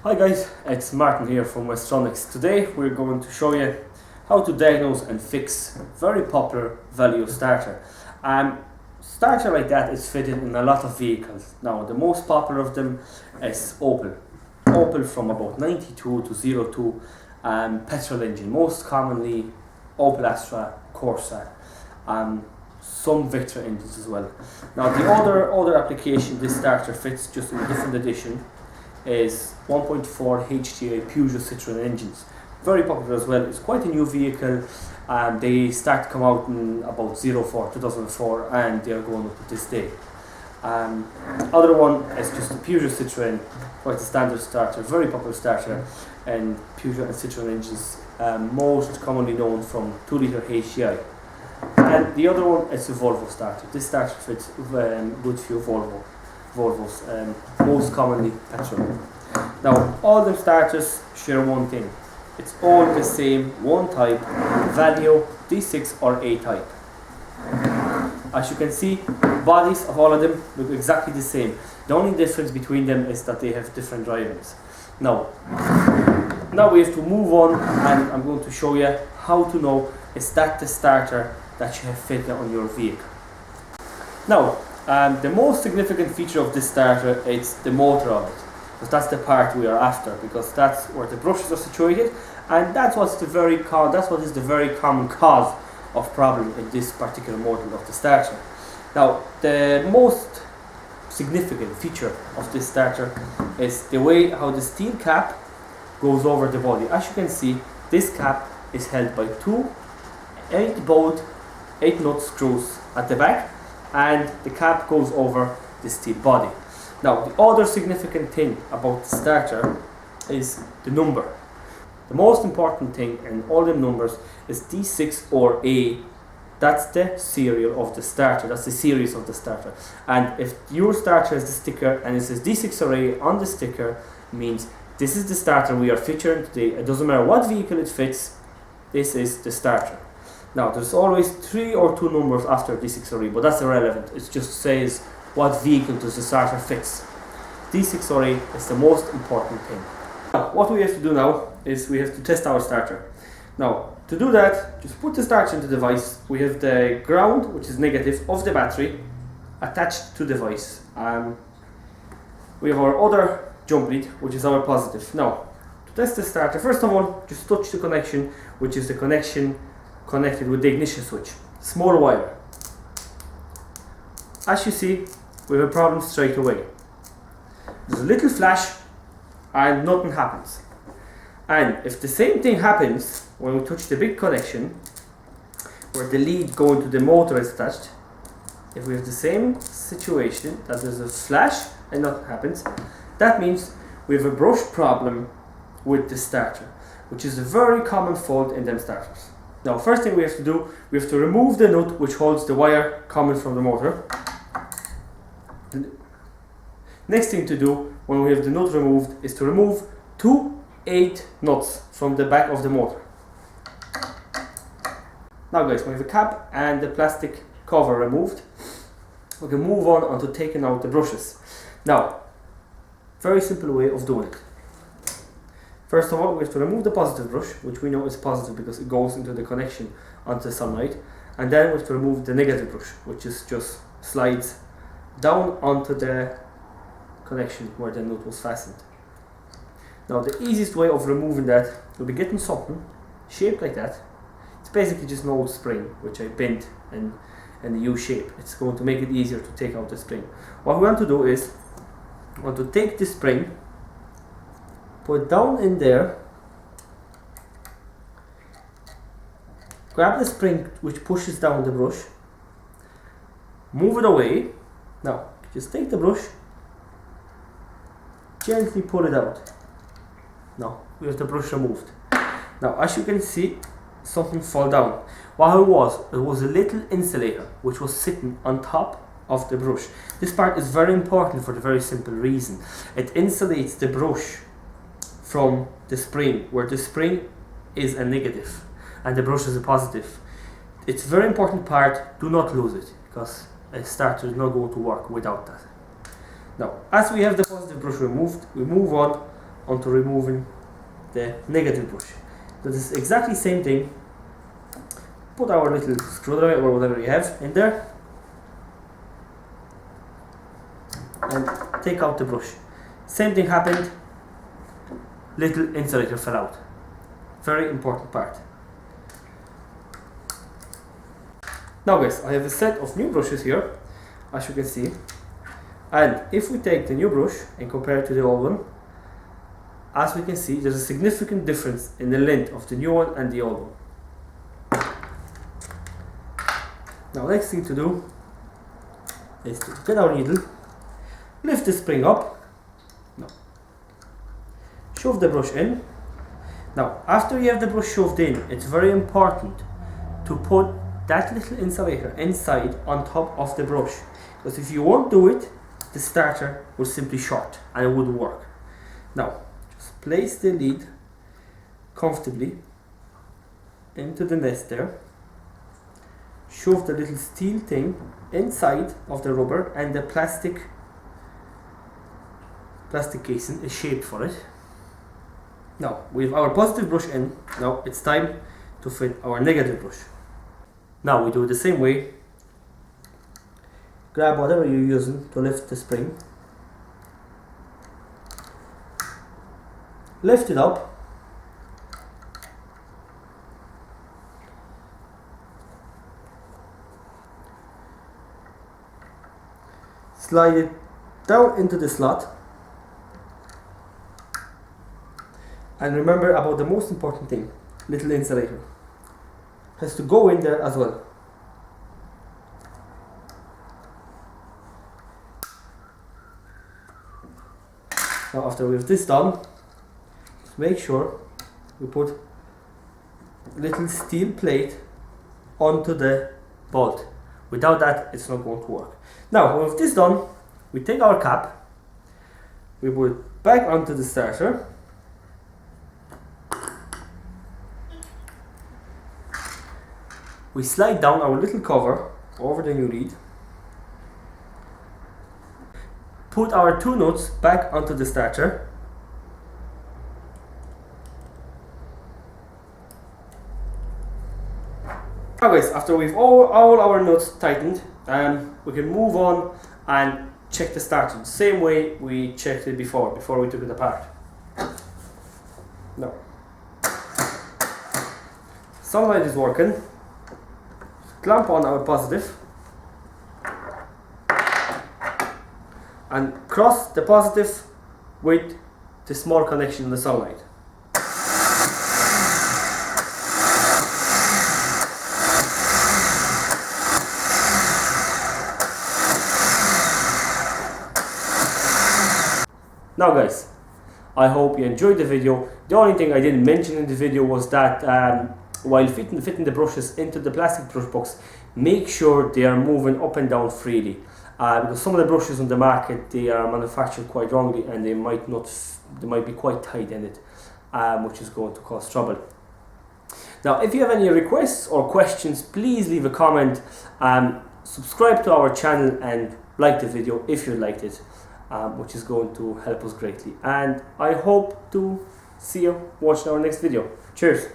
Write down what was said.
Hi guys, it's Martin here from Westronics. Today we're going to show you how to diagnose and fix very popular value starter. Starter like that is fitted in a lot of vehicles. Now the most popular of them is Opel. Opel from about 92 to 02, petrol engine, most commonly Opel Astra, Corsa, some Victor engines as well. Now the other application this starter fits just in a different edition is 1.4 HTA Peugeot Citroën engines. Very popular as well. It's quite a new vehicle, and they start to come out in about 2004, and they are going up to this day. Other one is just a Peugeot Citroën, quite a standard starter, very popular starter, and Peugeot and Citroën engines, most commonly known from 2 litre HDI. And the other one is a Volvo starter. This starter fits good few Volvos, most commonly petrol. Now all the starters share one thing. It's all the same, one type, value, D6 or A type. As you can see, bodies of all of them look exactly the same. The only difference between them is that they have different drivings. Now we have to move on, and I'm going to show you how to know is that the starter that you have fitted on your vehicle. Now, the most significant feature of this starter is the motor of it, because that's the part we are after, because that's where the brushes are situated, and that's what is the very common cause of problem in this particular model of the starter. Now, the most significant feature of this starter is the way how the steel cap goes over the body. As you can see, this cap is held by two 8-nut screws at the back, and the cap goes over the steel body. Now the other significant thing about the starter is the number. The most important thing in all the numbers is D6 or A. That's the serial of the starter, that's the series of the starter. And if your starter has the sticker and it says D6 or A on the sticker, means this is the starter we are featuring today. It doesn't matter what vehicle it fits, this is the starter. Now there's always 3 or 2 numbers after D6 or A, but that's irrelevant. It just says what vehicle does the starter fits. D6 or A is the most important thing. Now, what we have to do now is we have to test our starter. Now to do that, just put the starter into the device. We have the ground, which is negative, of the battery attached to the device. We have our other jump lead, which is our positive. Now to test the starter, first of all, just touch the connection, which is the connection connected with the ignition switch. Small wire. As you see, we have a problem straight away. There's a little flash and nothing happens. And if the same thing happens when we touch the big connection where the lead going to the motor is attached, if we have the same situation, that there's a flash and nothing happens, that means we have a brush problem with the starter, which is a very common fault in them starters. Now, first thing we have to do, we have to remove the nut which holds the wire coming from the motor. Next thing to do when we have the nut removed is to remove 2 8 nuts from the back of the motor. Now guys, we have the cap and the plastic cover removed. We can move on to taking out the brushes. Now, very simple way of doing it. First of all, we have to remove the positive brush, which we know is positive because it goes into the connection onto the sunlight. And then we have to remove the negative brush, which is just slides down onto the connection where the nut was fastened. Now the easiest way of removing that will be getting something shaped like that. It's basically just an old spring, which I bent in the U shape. It's going to make it easier to take out the spring. What we want to do is, we want to take the spring, put it down in there, grab the spring which pushes down the brush, move it away. Now just take the brush, gently pull it out. Now we have the brush removed. Now as you can see, something fall down. What it was a little insulator which was sitting on top of the brush. This part is very important for the very simple reason. It insulates the brush from the spring, where the spring is a negative and the brush is a positive. It's a very important part, do not lose it, because a starter is not going to work without that. Now, as we have the positive brush removed, we move on onto removing the negative brush. So this is exactly the same thing. Put our little screwdriver or whatever you have in there and take out the brush. Same thing happened, little insulator fell out. Very important part. Now guys, I have a set of new brushes here, as you can see, and if we take the new brush and compare it to the old one, as we can see, there's a significant difference in the length of the new one and the old one. Now next thing to do is to get our needle, lift the spring up, shove the brush in. Now after you have the brush shoved in, it's very important to put that little insulator inside on top of the brush, because if you won't do it, the starter will simply short and it wouldn't work. Now just place the lid comfortably into the nest there, shove the little steel thing inside of the rubber, and the plastic casing is shaped for it. Now with our positive brush in, now it's time to fit our negative brush. Now we do it the same way. Grab whatever you're using to lift the spring, lift it up, slide it down into the slot, and remember about the most important thing, little insulator has to go in there as well. Now after we have this done, just make sure we put a little steel plate onto the bolt. Without that, it's not going to work. Now with this done, we take our cap, we put it back onto the starter, we slide down our little cover over the new lead, put our two nuts back onto the starter, now guys, after we've all our nuts tightened, we can move on and check the starter the same way we checked it before we took it apart. Now sunlight is working. Clamp on our positive and cross the positive with the small connection in the sunlight. Now guys, I hope you enjoyed the video. The only thing I didn't mention in the video was that while fitting the brushes into the plastic brush box, make sure they are moving up and down freely, because some of the brushes on the market, they are manufactured quite wrongly and they might be quite tight in it, which is going to cause trouble. Now if you have any requests or questions, please leave a comment, subscribe to our channel and like the video if you liked it, which is going to help us greatly, and I hope to see you watching our next video. Cheers.